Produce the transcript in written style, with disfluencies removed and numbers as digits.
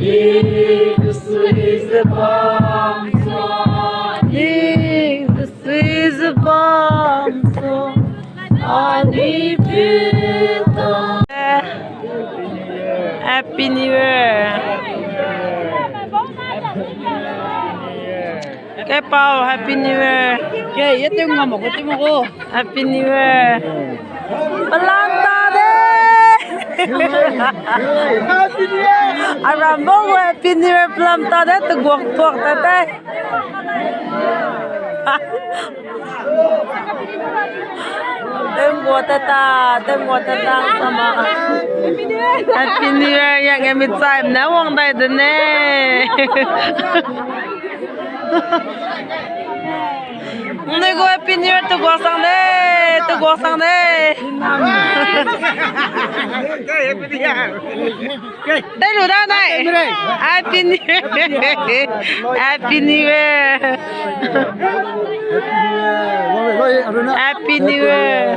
the sweet bomb song. The sweet bomb song. Happy New Year. Cái bao Happy New Year. Cái ít tiếng mà một cái tiếng cô. Happy New Year. Belanta de. Happy New Year. Arambong Happy New Year belanta de tu guak tete. Tengok tata sama. Happy New Year yang kami time na wong dai de ne. Này cô Happy New Year tu gua sang de. Cái Happy New Year. Đây đủ đâu này? Happy New Year. Happy New Year. Happy New Year.